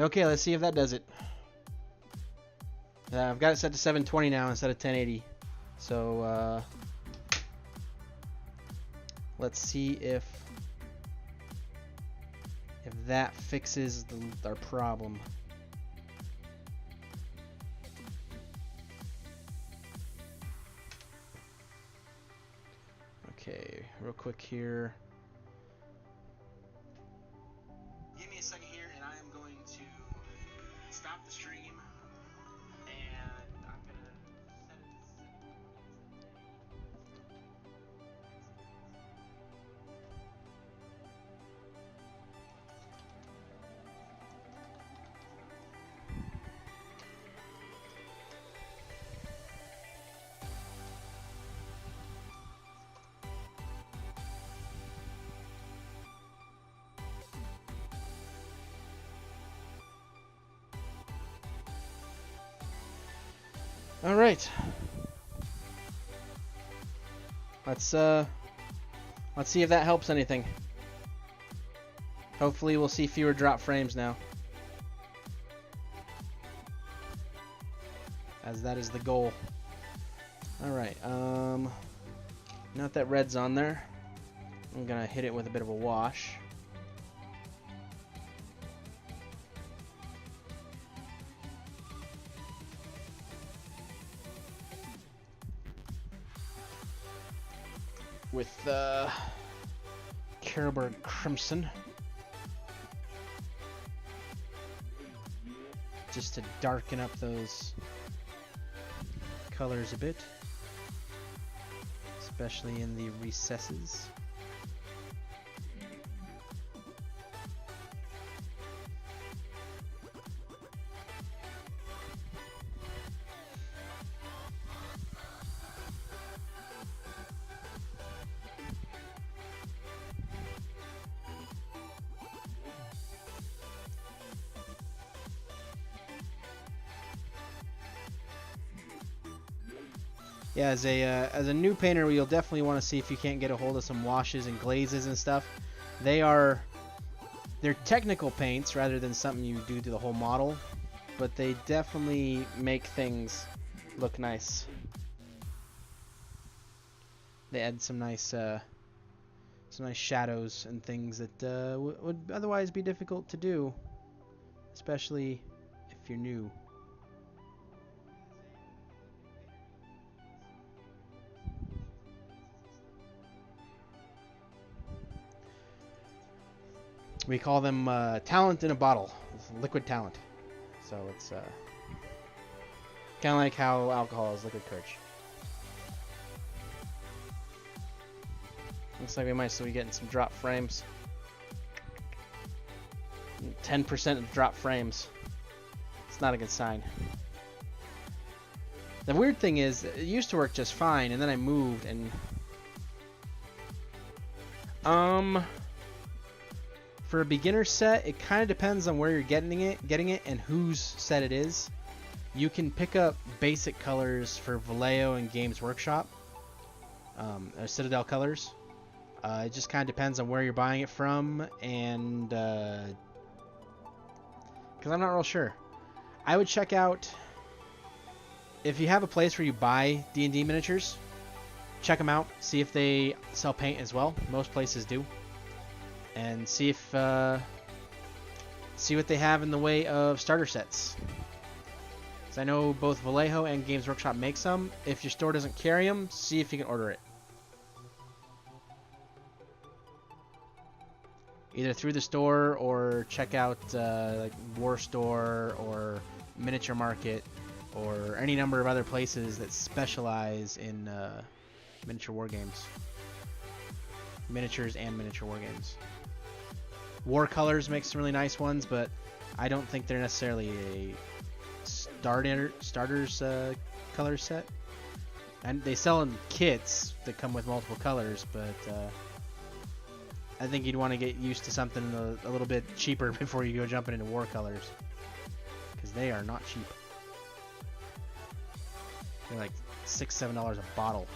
Okay, let's see if that does it. I've got it set to 720 now instead of 1080. So let's see if that fixes our problem. Okay, real quick here. Give me a second here, and I am going to stop the stream, and I'm gonna set it All right. Let's see if that helps anything. Hopefully we'll see fewer drop frames now, as that is the goal. All right. Now that red's on there, I'm gonna hit it with a bit of a wash. With Carroburg Crimson, just to darken up those colors a bit, especially in the recesses. Yeah, as a new painter, you'll definitely want to see if you can't get a hold of some washes and glazes and stuff. They're technical paints rather than something you do to the whole model, but they definitely make things look nice. They add some nice shadows and things that would otherwise be difficult to do, especially if you're new. We call them talent in a bottle. It's liquid talent. So it's kind of like how alcohol is liquid courage. Looks like we might still be getting some drop frames. 10% of drop frames. It's not a good sign. The weird thing is, it used to work just fine, and then I moved, and for a beginner set, it kind of depends on where you're getting it and whose set it is. You can pick up basic colors for Vallejo and Games Workshop, Citadel colors. It just kind of depends on where you're buying it from, and because I'm not real sure. I would check out, if you have a place where you buy D&D miniatures, check them out, see if they sell paint as well. Most places do. And see what they have in the way of starter sets. So I know both Vallejo and Games Workshop make some. If your store doesn't carry them, see if you can order it. Either through the store or check out like War Store or Miniature Market or any number of other places that specialize in miniature war games. Miniatures and miniature war games. War Colors makes some really nice ones, but I don't think they're necessarily a starters color set. And they sell in kits that come with multiple colors, but I think you'd want to get used to something a little bit cheaper before you go jumping into War Colors, because they are not cheap. They're like $6-7 a bottle.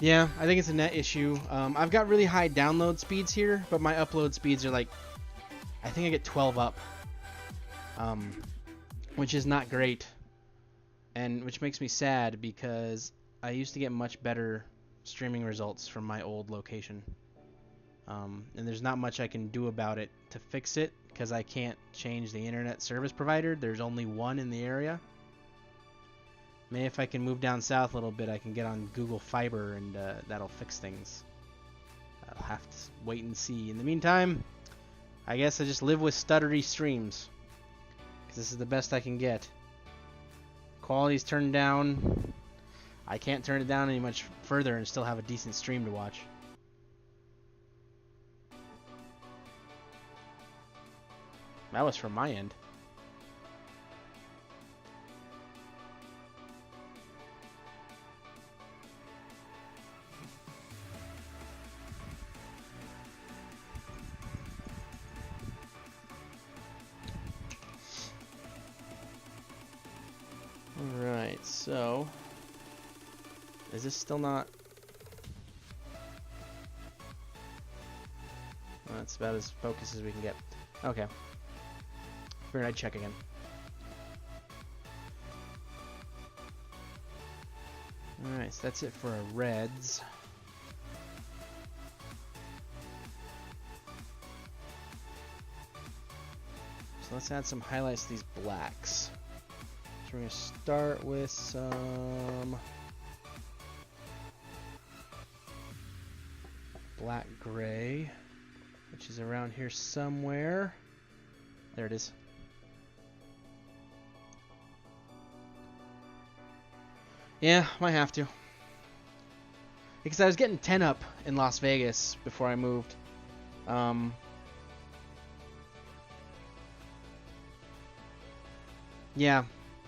Yeah, I think it's a net issue. I've got really high download speeds here, but my upload speeds are like, I think I get 12 up, which is not great, and which makes me sad because I used to get much better streaming results from my old location. And there's not much I can do about it to fix it because I can't change the internet service provider. There's only one in the area. Maybe if I can move down south a little bit, I can get on Google Fiber and that'll fix things. I'll have to wait and see. In the meantime, I guess I just live with stuttery streams because this is the best I can get. Quality's turned down. I can't turn it down any much further and still have a decent stream to watch. That was from my end. Alright, so is this still not? Well, that's about as focused as we can get. Okay. Figured I'd check again. Alright, so that's it for our reds. So let's add some highlights to these blacks. So we're going to start with some black gray, which is around here somewhere. There it is. Yeah, might have to. Because I was getting 10 up in Las Vegas before I moved. Yeah.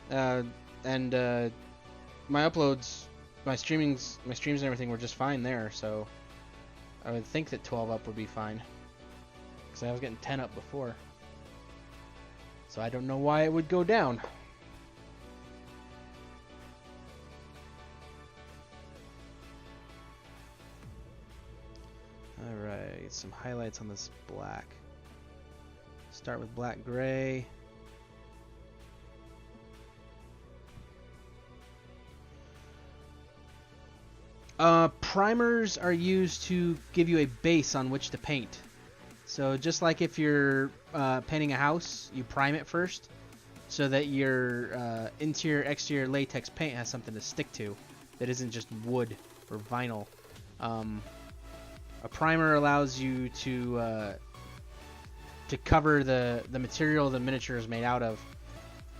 And my uploads, my streams and everything were just fine there, so I would think that 12 up would be fine. Because I was getting 10 up before. So I don't know why it would go down. Alright, some highlights on this black. Start with black gray. Primers are used to give you a base on which to paint. So just like if you're painting a house, you prime it first so that your interior, exterior latex paint has something to stick to that isn't just wood or vinyl. A primer allows you to cover the material the miniature is made out of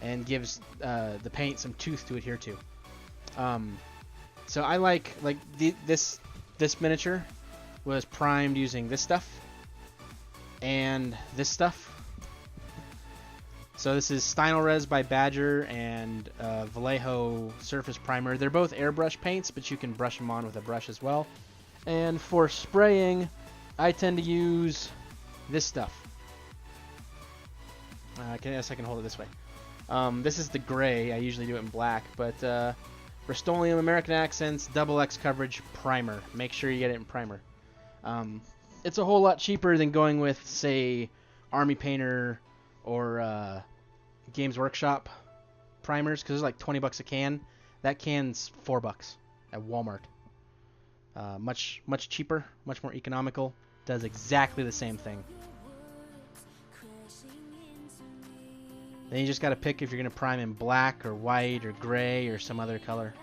and gives the paint some tooth to adhere to. So I like this miniature was primed using this stuff and this stuff. So this is Stynylrez by Badger and Vallejo Surface Primer. They're both airbrush paints, but you can brush them on with a brush as well. And for spraying, I tend to use this stuff. I guess I can hold it this way. This is the gray. I usually do it in black, but Rust-Oleum American Accents Double X Coverage Primer. Make sure you get it in primer. It's a whole lot cheaper than going with, say, Army Painter or Games Workshop primers, because it's like 20 bucks a can. That can's $4 at Walmart. Much cheaper, much more economical. Does exactly the same thing. Then you just got to pick if you're going to prime in black or white or gray or some other color.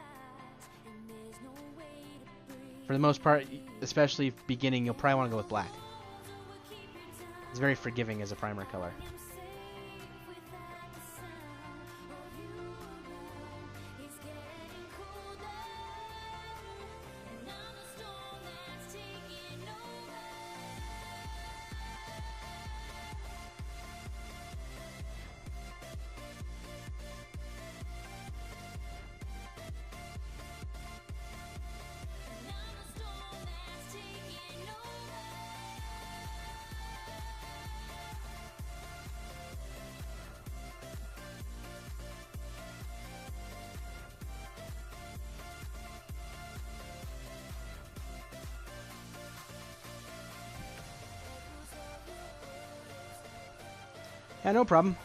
For the most part, especially beginning, you'll probably want to go with black. It's very forgiving as a primer color. Yeah, no problem.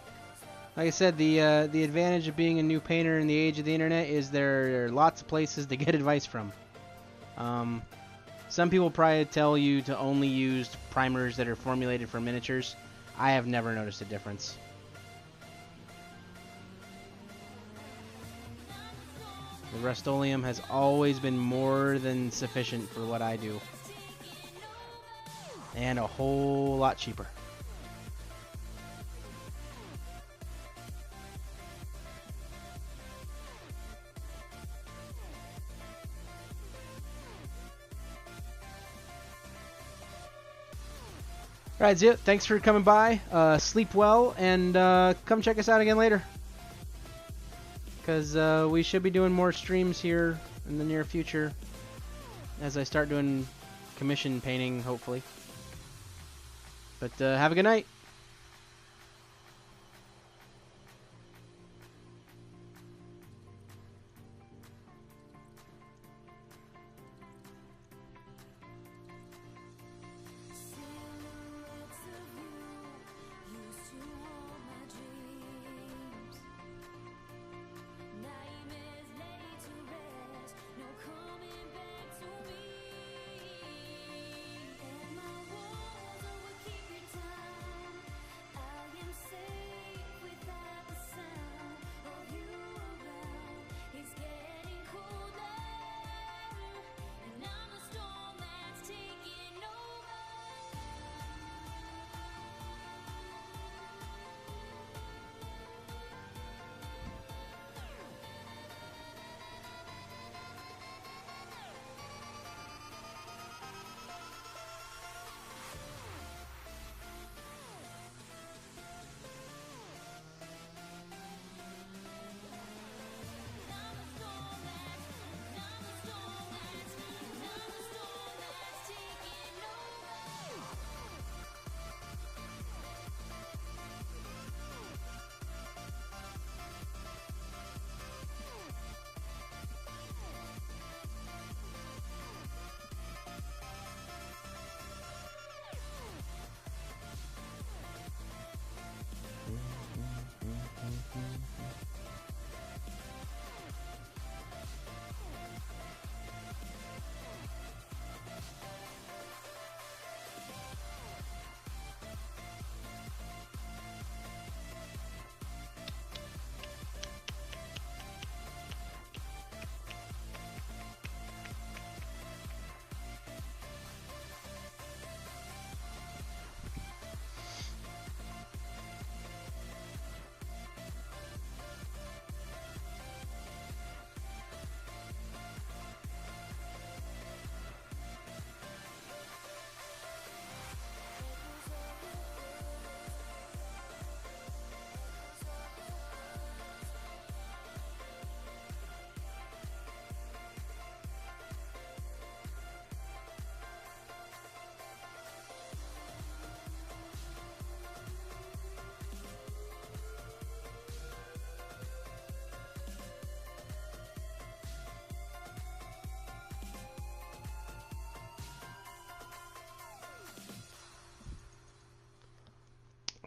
Like I said, the advantage of being a new painter in the age of the internet is there are lots of places to get advice from. Some people probably tell you to only use primers that are formulated for miniatures. I have never noticed a difference. The Rust-Oleum has always been more than sufficient for what I do. And a whole lot cheaper. Alright, Zia, thanks for coming by. Sleep well, and come check us out again later. Because we should be doing more streams here in the near future as I start doing commission painting, hopefully. But have a good night.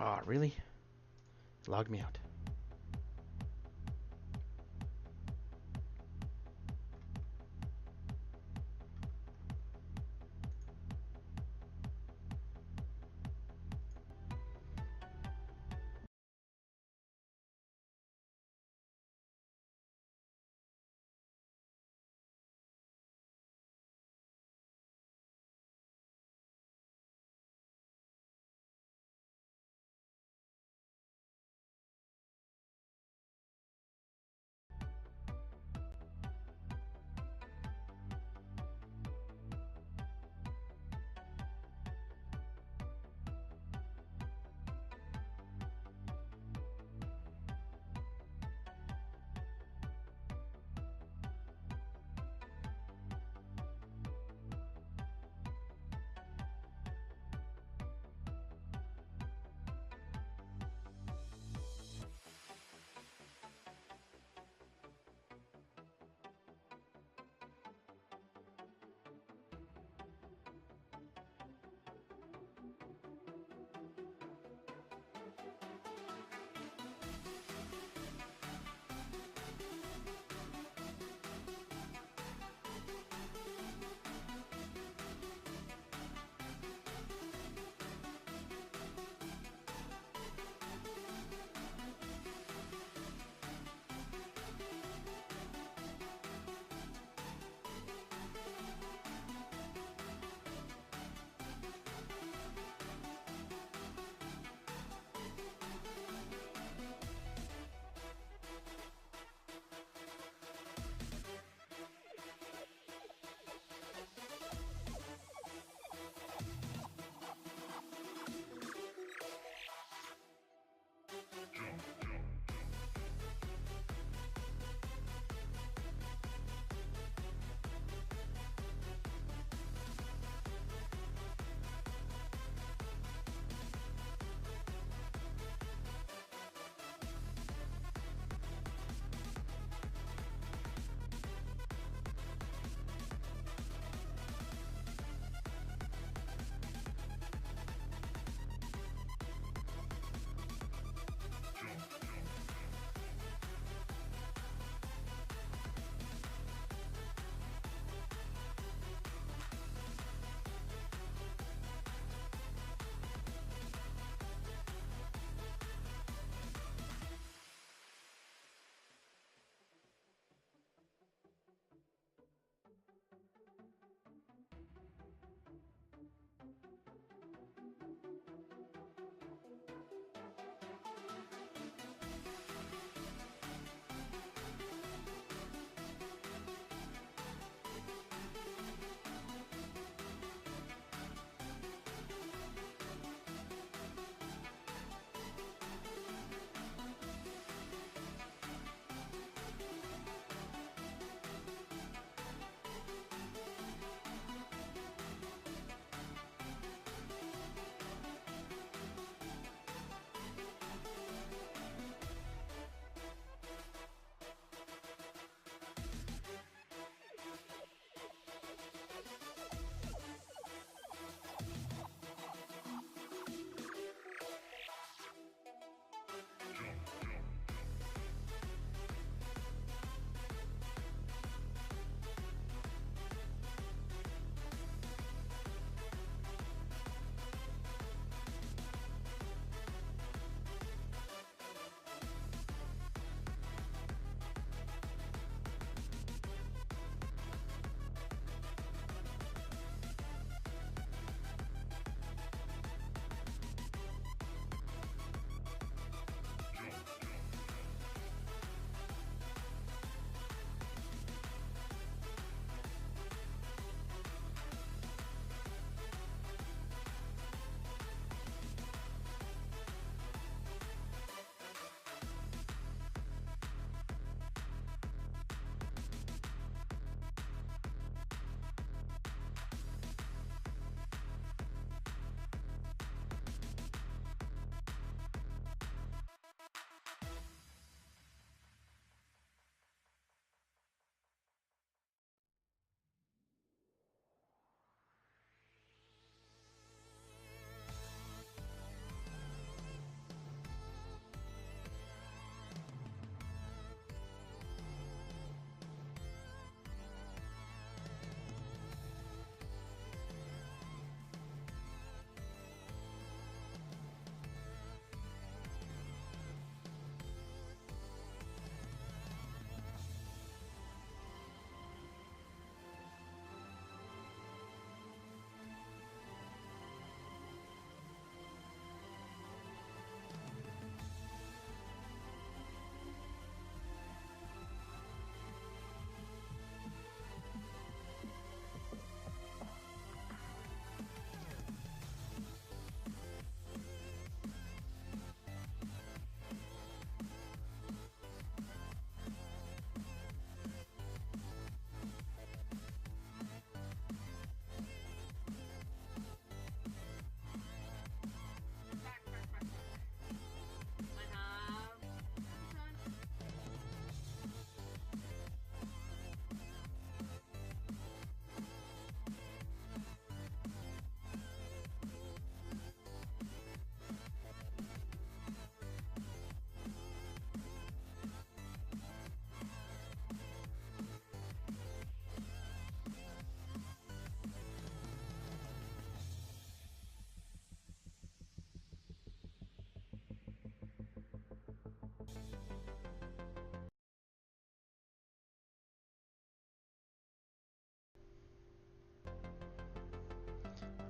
Oh, really? Logged me out.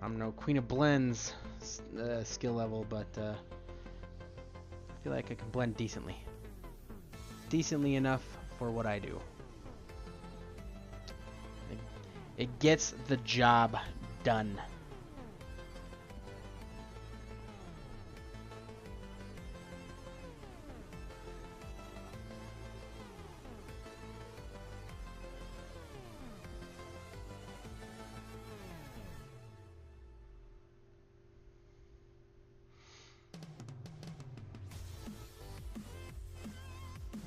I'm no Queen of Blends skill level, but I feel like I can blend decently. Decently enough for what I do. It gets the job done.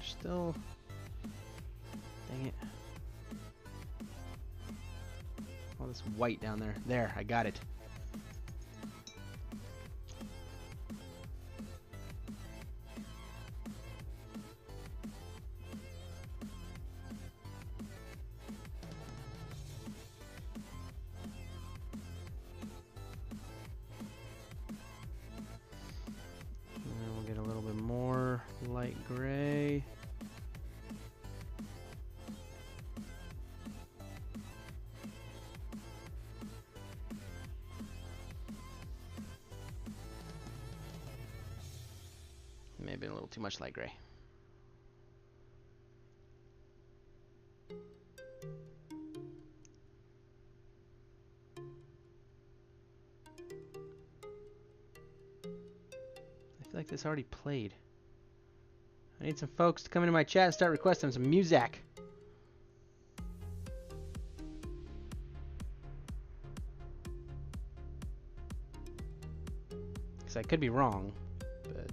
Still, dang it. All this white down there. There, I got it. And then we'll get a little bit more light gray. Maybe a little too much light gray. I feel like this already played. I need some folks to come into my chat and start requesting some music. Because I could be wrong, but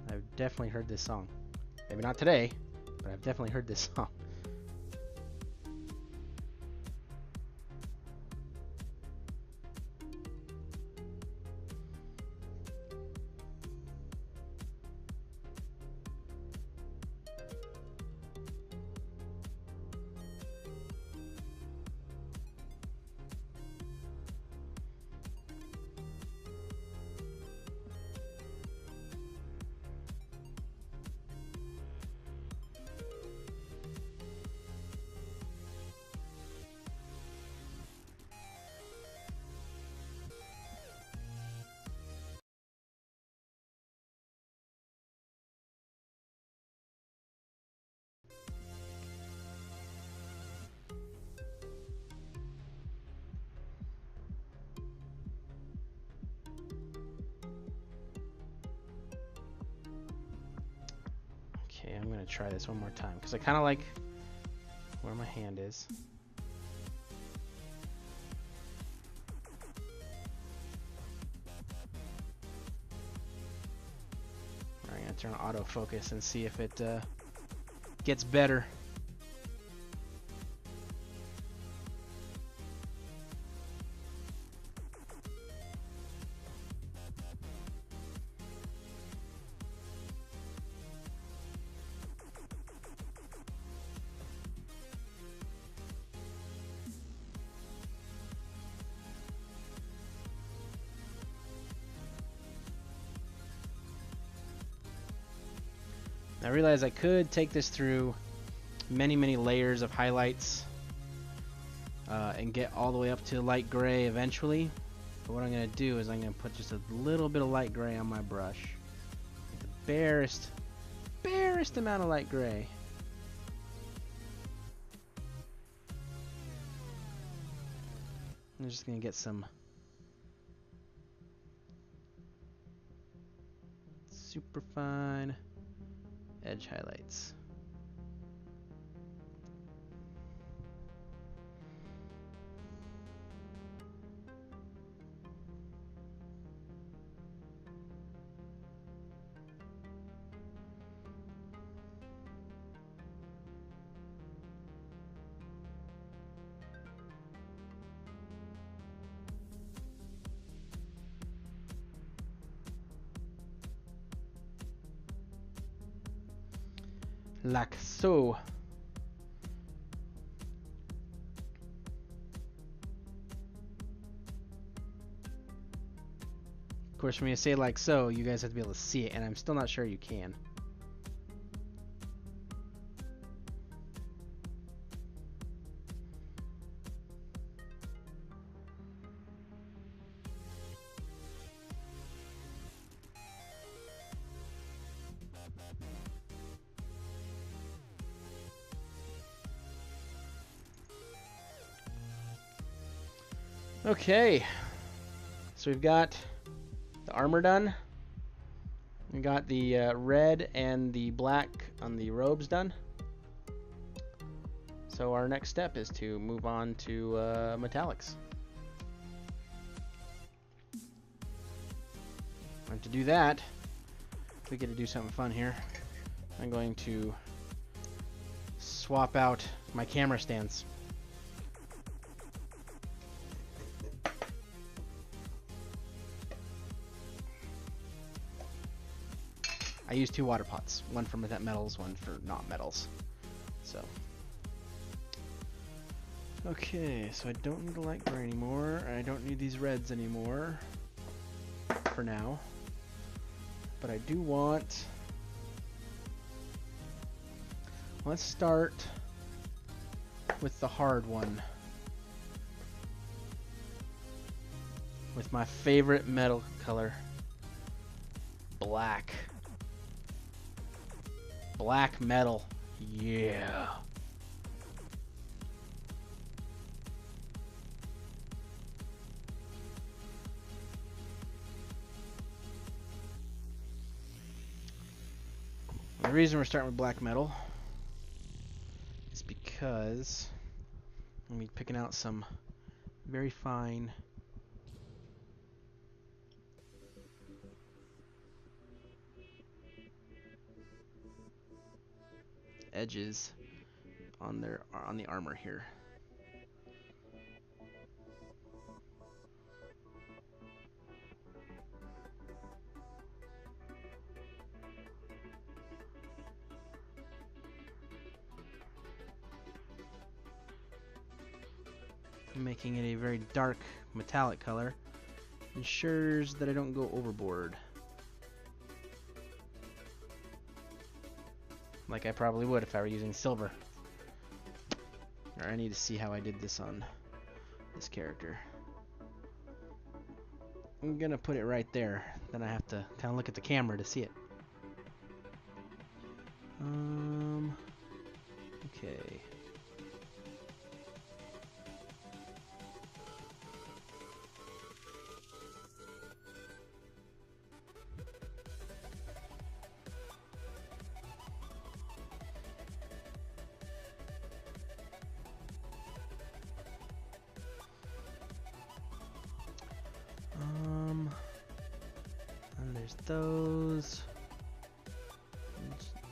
I've definitely heard this song. Maybe not today, but I've definitely heard this song. Okay, I'm gonna try this one more time because I kind of like where my hand is. I'm gonna turn on autofocus and see if it gets better. I realized I could take this through many layers of highlights and get all the way up to light gray eventually. But what I'm going to do is I'm going to put just a little bit of light gray on my brush. The barest amount of light gray. I'm just going to get some super fine edge highlights. Like so. Of course, when you say like so, you guys have to be able to see it, and I'm still not sure you can. Okay, so we've got the armor done. We got the red and the black on the robes done. So our next step is to move on to metallics. And to do that, we get to do something fun here. I'm going to swap out my camera stands. I use 2 water pots, one for metals, one for not metals. So, okay, so I don't need a light gray anymore. I don't need these reds anymore for now. But I do want... Let's start with the hard one. With my favorite metal color. Black. Black metal. Yeah. The reason we're starting with black metal is because I'm going to be picking out some very fine edges on the armor here. Making it a very dark metallic color ensures that I don't go overboard. Like I probably would if I were using silver. Or I need to see how I did this on this character. I'm gonna put it right there. Then I have to kind of look at the camera to see it. Okay. And there's those.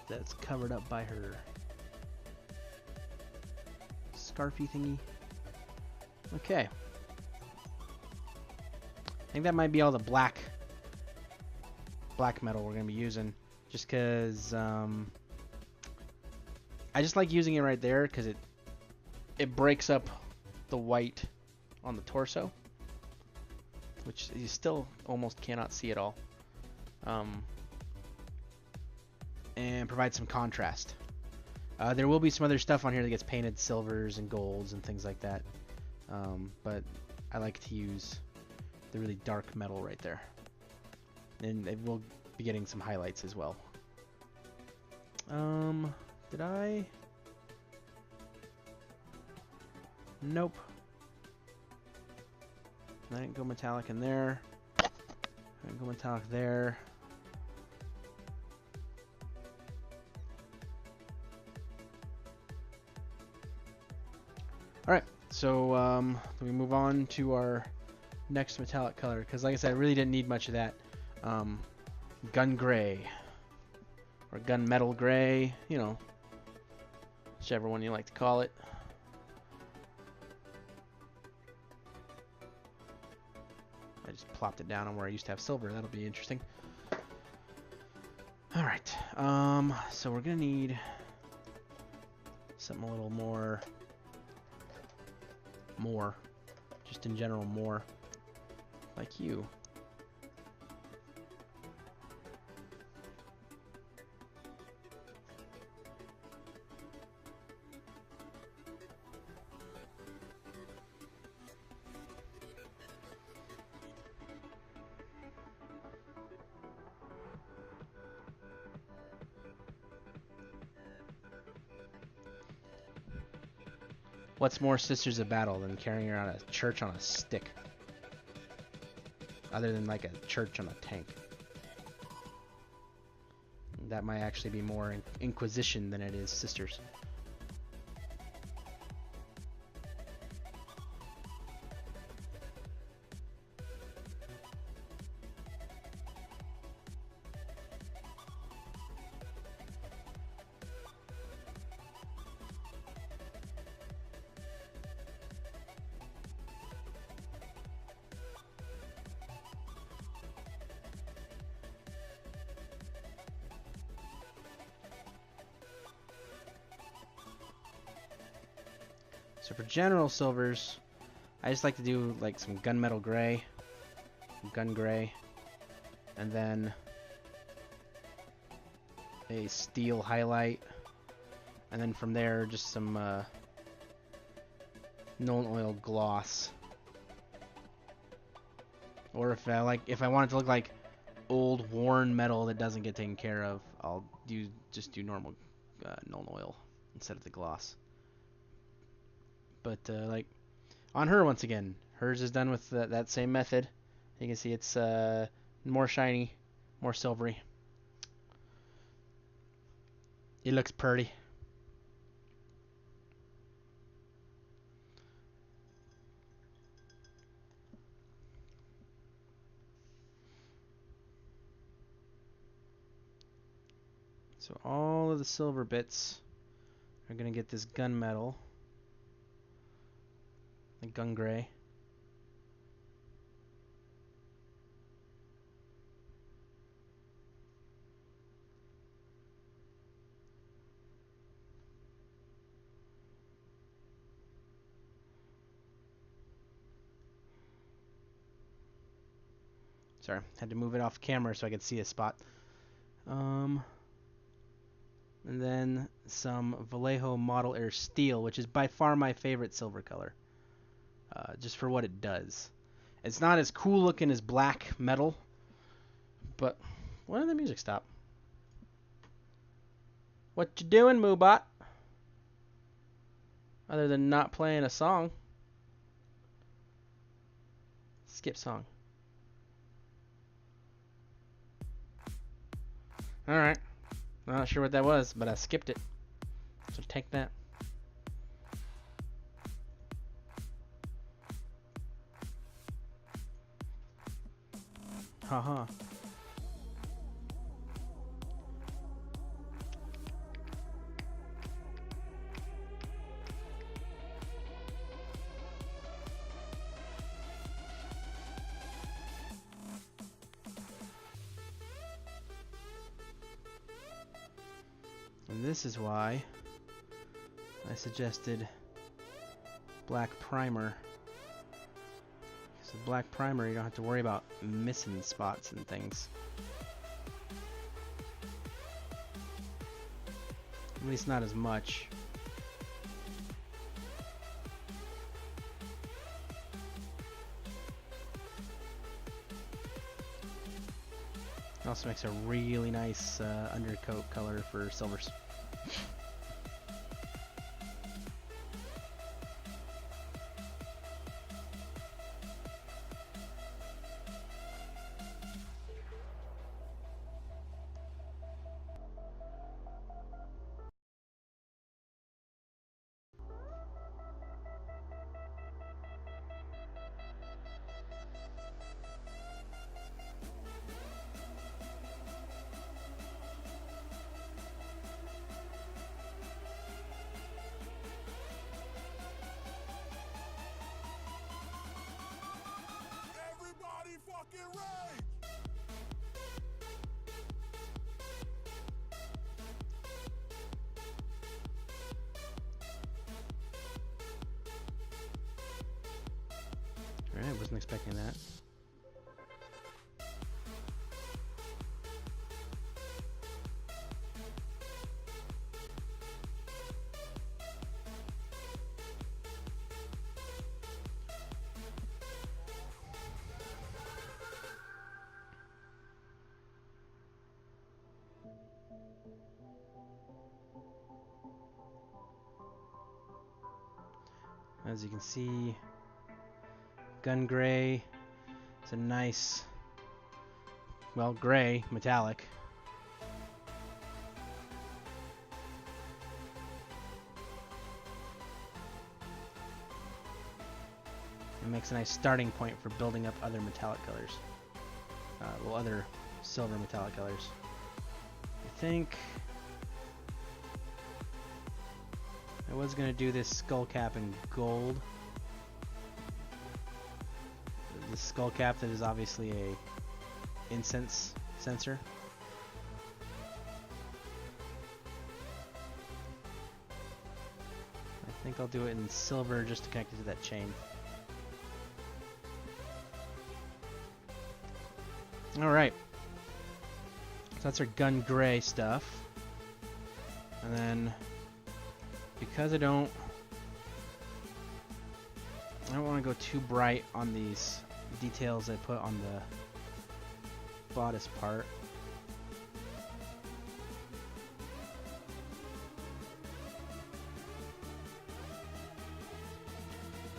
That's covered up by her scarfy thingy. Okay. I think that might be all the black metal we're gonna be using, just because I just like using it right there because it breaks up the white on the torso, which you still almost cannot see at all, and provides some contrast. There will be some other stuff on here that gets painted silvers and golds and things like that, but I like to use the really dark metal right there, and it will be getting some highlights as well. Did I? Nope. I didn't go metallic in there. I didn't go metallic there. Alright, so we move on to our next metallic color, because like I said, I really didn't need much of that. Gun gray. Or gun metal gray, you know, whichever one you like to call it. I just plopped it down on where I used to have silver. That'll be interesting. Alright, so we're gonna need something a little more, just in general more, like you. What's more Sisters of Battle than carrying around a church on a stick? Other than like a church on a tank. That might actually be more Inquisition than it is Sisters. So for general silvers, I just like to do like some gunmetal gray, gun gray, and then a steel highlight, and then from there just some Nuln Oil gloss. Or if I want it to look like old worn metal that doesn't get taken care of, I'll just do normal Nuln Oil instead of the gloss. But like on her, once again, hers is done with that same method. You can see it's more shiny, more silvery. It looks pretty. So all of the silver bits are going to get this gunmetal, the gun gray. Sorry, had to move it off camera so I could see a spot. And then some Vallejo Model Air Steel, which is by far my favorite silver color. Just for what it does. It's not as cool looking as black metal, but when did the music stop? What you doing, Moobot? Other than not playing a song. Skip song. Alright. I'm not sure what that was, but I skipped it. So take that. Haha. And this is why I suggested black primer. Because with black primer, you don't have to worry about missing spots and things. At least not as much. It also makes a really nice undercoat color for silvers. Alright, wasn't expecting that. As you can see, gun gray. It's a nice, well, gray metallic. It makes a nice starting point for building up other metallic colors. Well, other silver metallic colors. I think I was going to do this skull cap in gold. The skull cap that is obviously a incense sensor. I think I'll do it in silver just to connect it to that chain. Alright. So that's our gun gray stuff. And then, because I don't want to go too bright on these details I put on the bodice part.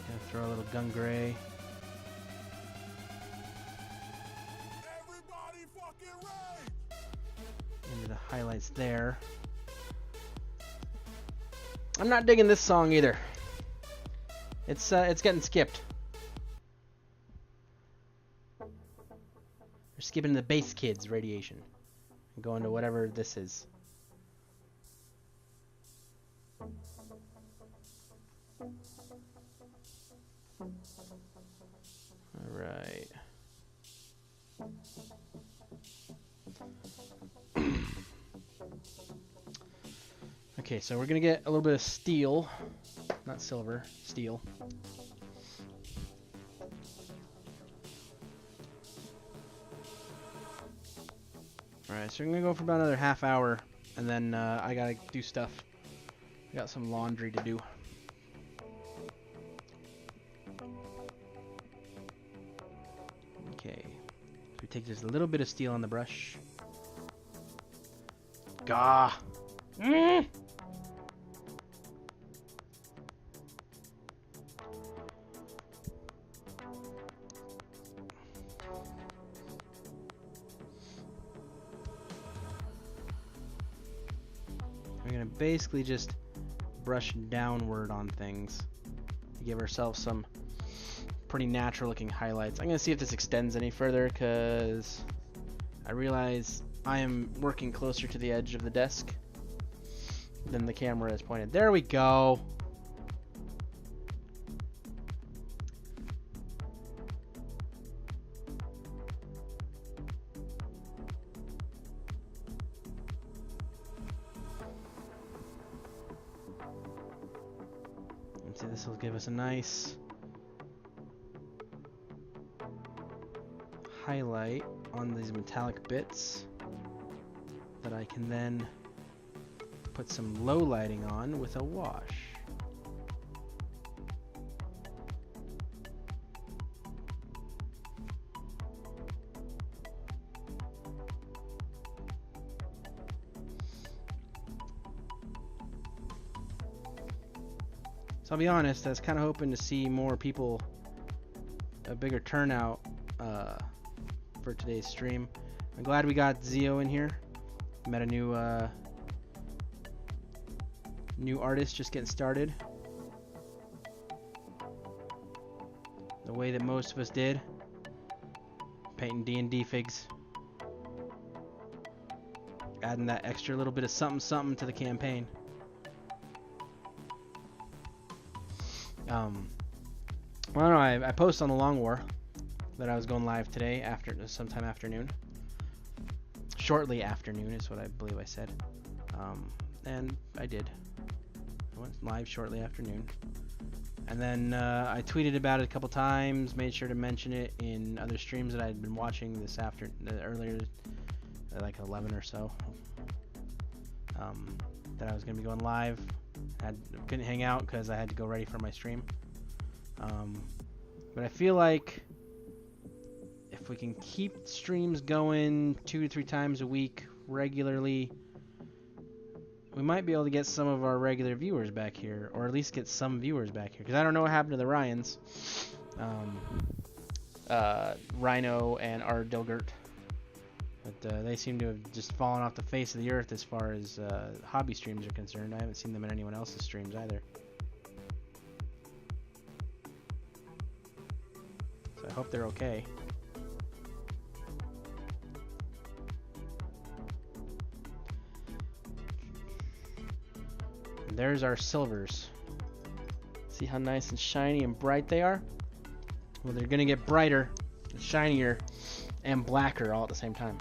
Gonna throw a little gun gray. Into the highlights there. I'm not digging this song either. It's getting skipped. We're skipping the Bass Kids Radiation and going to whatever this is. All right. Okay, so we're gonna get a little bit of steel, not silver, steel. Alright, so we're gonna go for about another half hour, and then I gotta do stuff. I got some laundry to do. Okay, so we take just a little bit of steel on the brush. Gah! Mm. We're gonna basically just brush downward on things to give ourselves some pretty natural looking highlights. I'm gonna see if this extends any further because I realize I am working closer to the edge of the desk than the camera is pointed. There we go. So this will give us a nice highlight on these metallic bits that I can then put some low lighting on with a wash. So I'll be honest, I was kind of hoping to see more people, a bigger turnout for today's stream. I'm glad we got Zio in here. Met a new artist just getting started. The way that most of us did, painting D&D figs, adding that extra little bit of something something to the campaign. Well, I don't know, I posted on the Long War that I was going live today sometime afternoon. Shortly afternoon is what I believe I said. And I did. I went live shortly afternoon. And then I tweeted about it a couple times, made sure to mention it in other streams that I had been watching earlier, like 11 or so. That I was going to be going live. Couldn't hang out because I had to go ready for my stream. But I feel like if we can keep streams going 2 to 3 times a week regularly, we might be able to get some of our regular viewers back here, or at least get some viewers back here, because I don't know what happened to the Ryans. Rhino and R. Dilgert. But they seem to have just fallen off the face of the earth as far as hobby streams are concerned. I haven't seen them in anyone else's streams either. So I hope they're okay. And there's our silvers. See how nice and shiny and bright they are? Well, they're gonna get brighter, and shinier, and blacker all at the same time.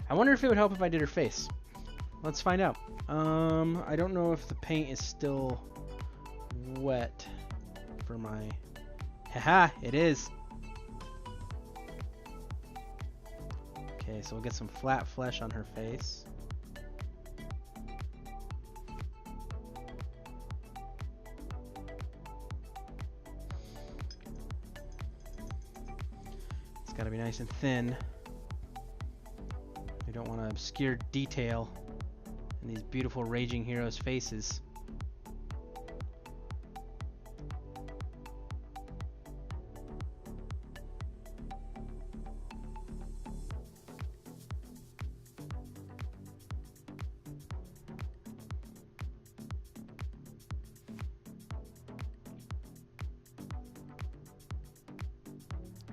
I wonder if it would help if I did her face. Let's find out. I don't know if the paint is still wet for my... Haha, it is. Okay, so we'll get some flat flesh on her face. It's gotta be nice and thin. We don't want to obscure detail in these beautiful raging heroes' faces.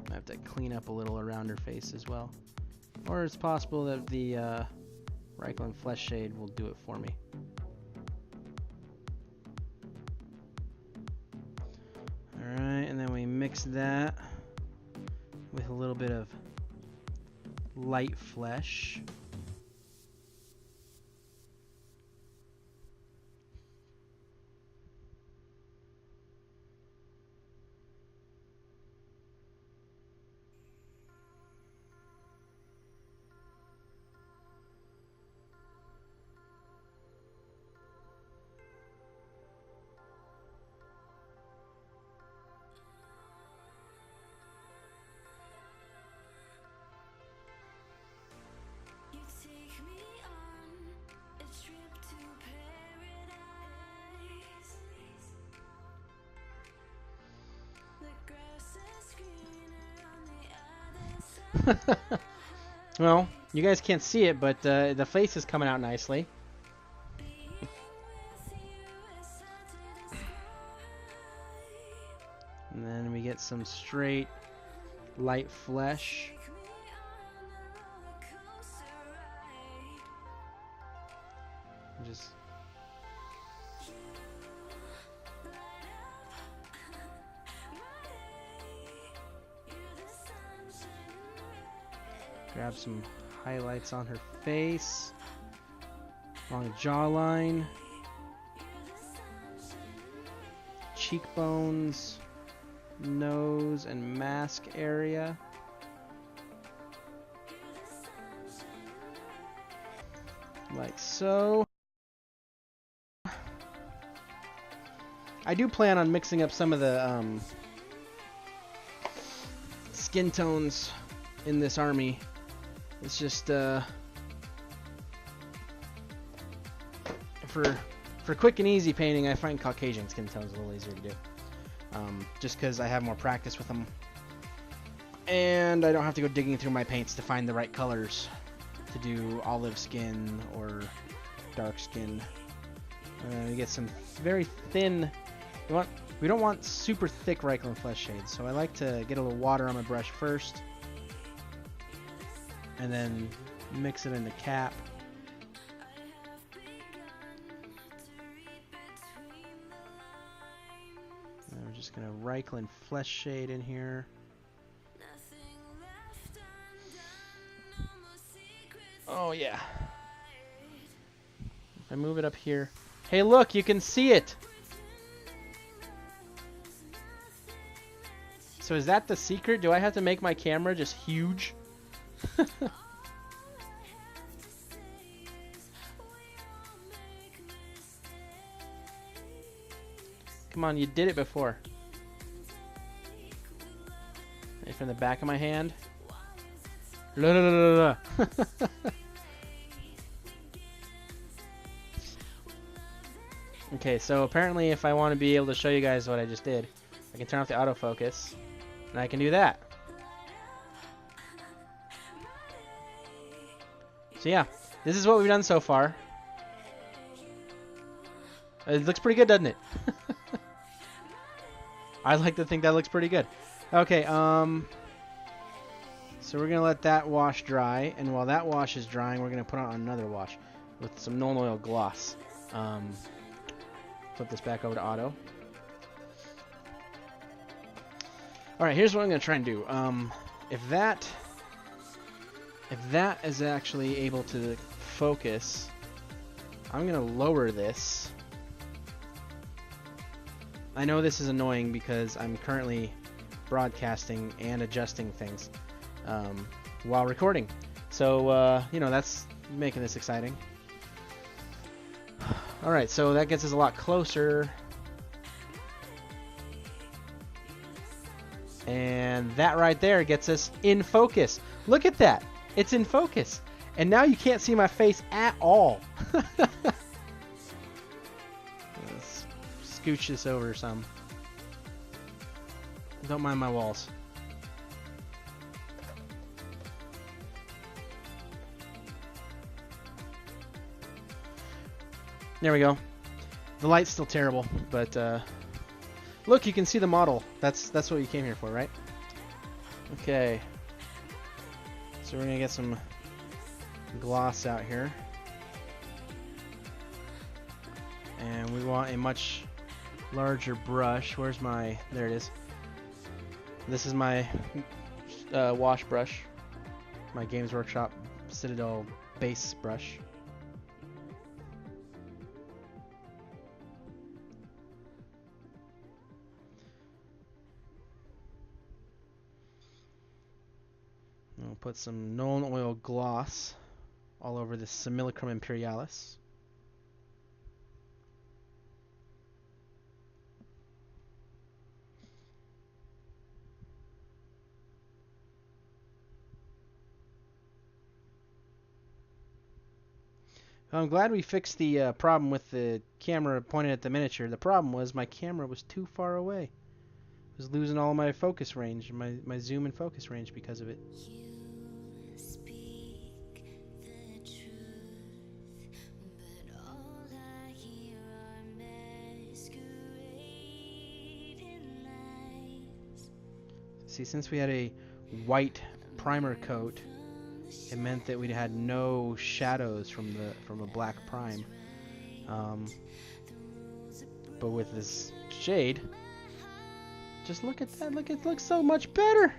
I have to clean up a little around her face as well. Or it's possible that the Reikland Flesh Shade will do it for me. Alright, and then we mix that with a little bit of light flesh. Well, you guys can't see it, but the face is coming out nicely. And then we get some straight light flesh. Just grab some highlights on her face, along the jawline, cheekbones, nose, and mask area. Like so. I do plan on mixing up some of the skin tones in this army. It's just for quick and easy painting, I find Caucasian skin tones a little easier to do. Just because I have more practice with them, and I don't have to go digging through my paints to find the right colors to do olive skin or dark skin. We get some very thin. We don't want super thick Reikland Flesh shades, so I like to get a little water on my brush first, and then mix it in the cap. And we're just gonna Reikland Flesh shade in here. Oh yeah. If I move it up here, hey look, you can see it. So is that the secret? Do I have to make my camera just huge? Come on, you did it before. Right from the back of my hand. La, la, la, la, la. Okay, so apparently if I want to be able to show you guys what I just did, I can turn off the autofocus, and I can do that. So yeah, this is what we've done so far. It looks pretty good, doesn't it? I like to think that looks pretty good. Okay, so we're going to let that wash dry, and while that wash is drying, we're going to put on another wash with some Nuln Oil gloss. Flip this back over to auto. Alright, here's what I'm going to try and do. If that is actually able to focus, I'm going to lower this. I know this is annoying because I'm currently broadcasting and adjusting things while recording. So, you know, that's making this exciting. Alright, so that gets us a lot closer. And that right there gets us in focus. Look at that. It's in focus. And now you can't see my face at all. Let's scooch this over some. Don't mind my walls. There we go. The light's still terrible, but look, you can see the model. That's what you came here for, right? Okay. So we're gonna get some gloss out here, and we want a much larger brush. Where's my? There it is. This is my wash brush, my Games Workshop Citadel base brush. We'll put some Nuln Oil gloss all over this Simulacrum Imperialis. I'm glad we fixed the problem with the camera pointed at the miniature. The problem was my camera was too far away. I was losing all my focus range, my zoom and focus range because of it. See, since we had a white primer coat, it meant that we had no shadows from a black prime. But with this shade, just look at that. Look, it looks so much better.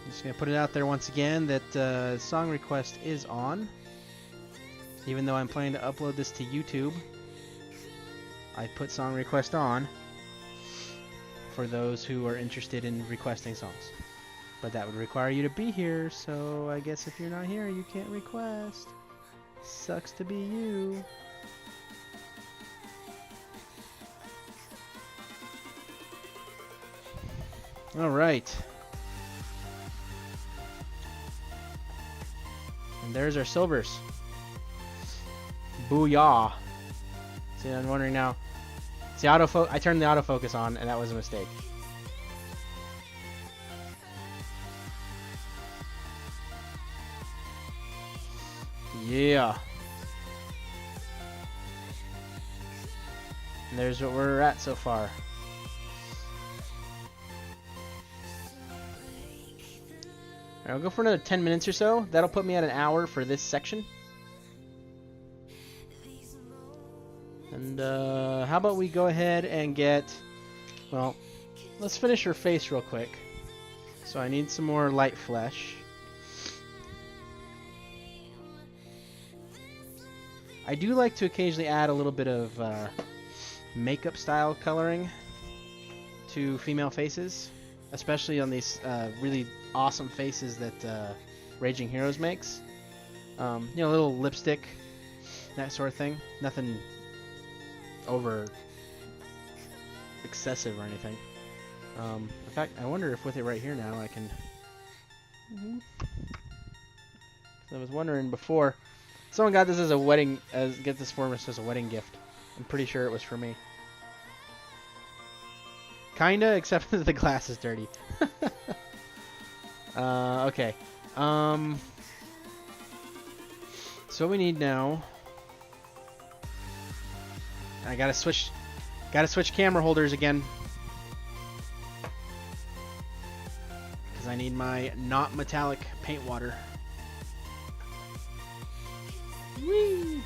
Just gonna put it out there once again that song request is on. Even though I'm planning to upload this to YouTube, I put song request on for those who are interested in requesting songs. But that would require you to be here, so I guess if you're not here, you can't request. Sucks to be you. All right. And there's our silvers. Booyah. See, I'm wondering now. See, I turned the autofocus on, and that was a mistake. Yeah. And there's what we're at so far. I'll go for another 10 minutes or so. That'll put me at an hour for this section. And how about we go ahead and get, well, let's finish her face real quick. So I need some more light flesh. I do like to occasionally add a little bit of makeup style coloring to female faces, especially on these really awesome faces that Raging Heroes makes. You know, a little lipstick that sort of thing. Nothing over excessive or anything. In fact, I wonder if with it right here now I can... I was wondering before. Someone got this as a wedding... get this for us as a wedding gift. I'm pretty sure it was for me. Kinda, except that the glass is dirty. Okay. So what we need now... I gotta switch camera holders again. Because I need my not metallic paint water. Whee!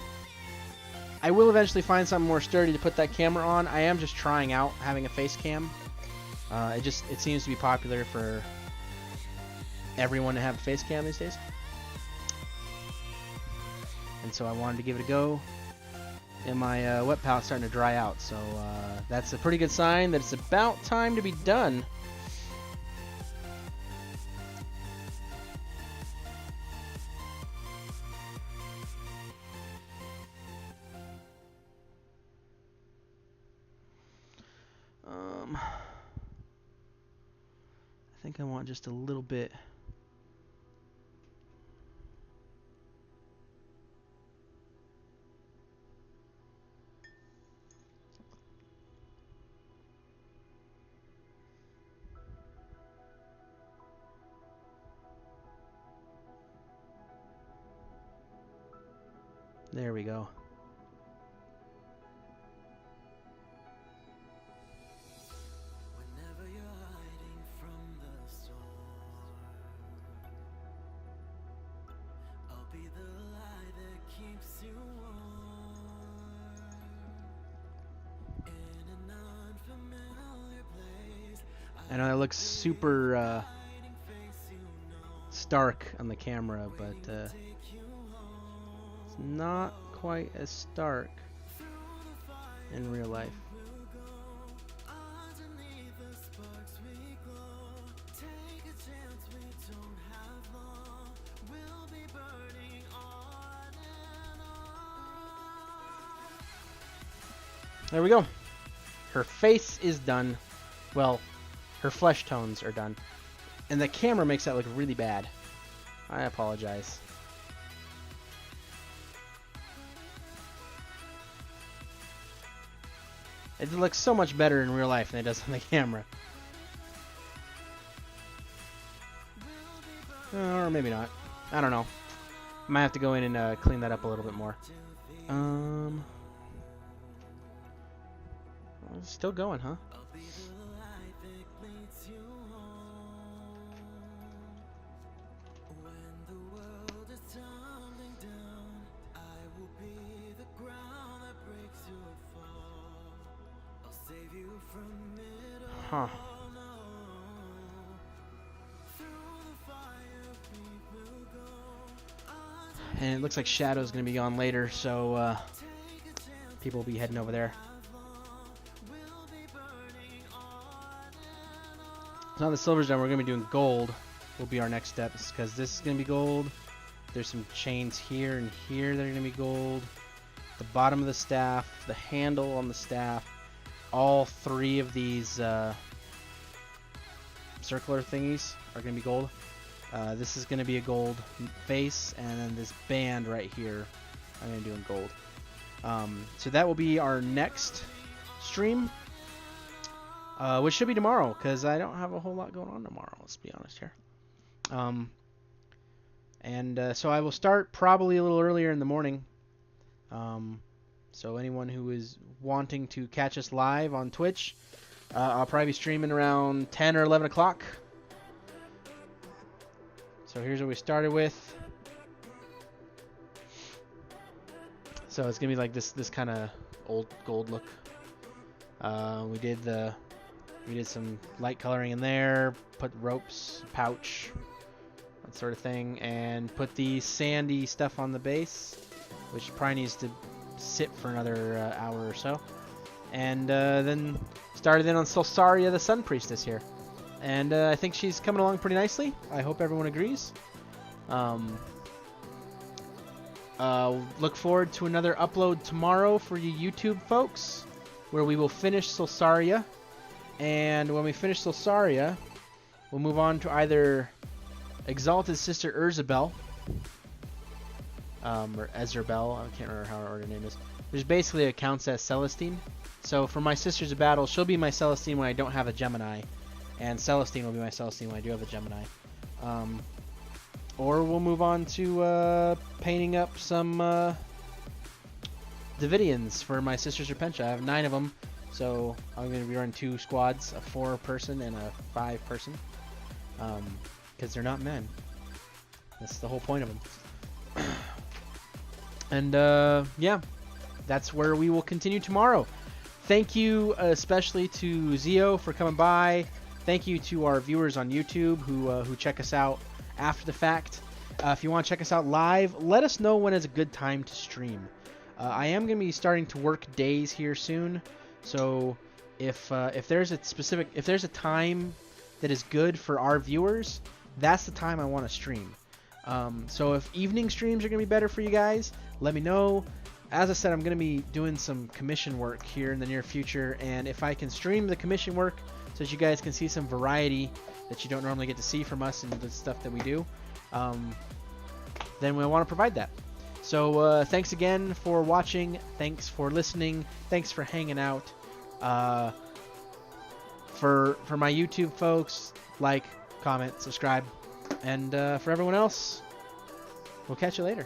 I will eventually find something more sturdy to put that camera on. I am just trying out having a face cam. It seems to be popular for everyone to have a face cam these days. And so I wanted to give it a go. And my wet pallet's starting to dry out, so that's a pretty good sign that it's about time to be done. I think I want just a little bit. There we go. Whenever you're hiding from the storm, I'll be the light that keeps you warm. In an unfamiliar place, I know that looks super stark on the camera, but it's not quite as stark in real life. underneath the sparks we glow. Take a chance, we don't have long. We'll be burning on and on. There we go. Her face is done. Well, her flesh tones are done. And the camera makes that look really bad. I apologize. It looks so much better in real life than it does on the camera. Or maybe not. I don't know. Might have to go in and clean that up a little bit more. It's still going, huh? I'll be the light that leads you home. When the world is tumbling down, I will be the ground that breaks your fall. I'll save you from it all. Huh. Through the fire we will go. And it looks like Shadow's going to be on later, so people will be heading over there. So now the silver's done, we're going to be doing gold. Will be our next steps, because this is going to be gold. There's some chains here and here that are going to be gold. The bottom of the staff, the handle on the staff, all three of these circular thingies are going to be gold. This is going to be a gold face, and then this band right here I'm going to do in gold. So that will be our next stream. Which should be tomorrow, because I don't have a whole lot going on tomorrow, let's be honest here. So I will start probably a little earlier in the morning. So anyone who is wanting to catch us live on Twitch, I'll probably be streaming around 10 or 11 o'clock. So here's what we started with. So it's going to be like this kind of old gold look. We did some light coloring in there, put ropes, pouch, that sort of thing, and put the sandy stuff on the base, which probably needs to sit for another hour or so. And then started in on Solsaria, the Sun Priestess here. And I think she's coming along pretty nicely. I hope everyone agrees. Look forward to another upload tomorrow for you YouTube folks, where we will finish Solsaria. And when we finish Solsaria, we'll move on to either Exalted Sister Urzabel, or Ezrerbel, I can't remember how her name is. There's basically a counts as Celestine. So for my Sisters of Battle, she'll be my Celestine when I don't have a Gemini, and Celestine will be my Celestine when I do have a Gemini. Or we'll move on to painting up some Davidians for my Sisters of Pencha. I have 9 of them, so I'm going to be running 2 squads, a 4-person and a 5-person, because they're not men. That's the whole point of them. And yeah, that's where we will continue tomorrow. Thank you especially to Zio for coming by. Thank you to our viewers on YouTube who check us out after the fact. If you want to check us out live, let us know when is a good time to stream. I am going to be starting to work days here soon, so if there's a time that is good for our viewers, that's the time I want to stream. So if evening streams are going to be better for you guys, let me know. As I said, I'm going to be doing some commission work here in the near future, and if I can stream the commission work so that you guys can see some variety that you don't normally get to see from us and the stuff that we do, then we want to provide that. So thanks again for watching. Thanks for listening. Thanks for hanging out. For my YouTube folks, like, comment, subscribe. And for everyone else, we'll catch you later.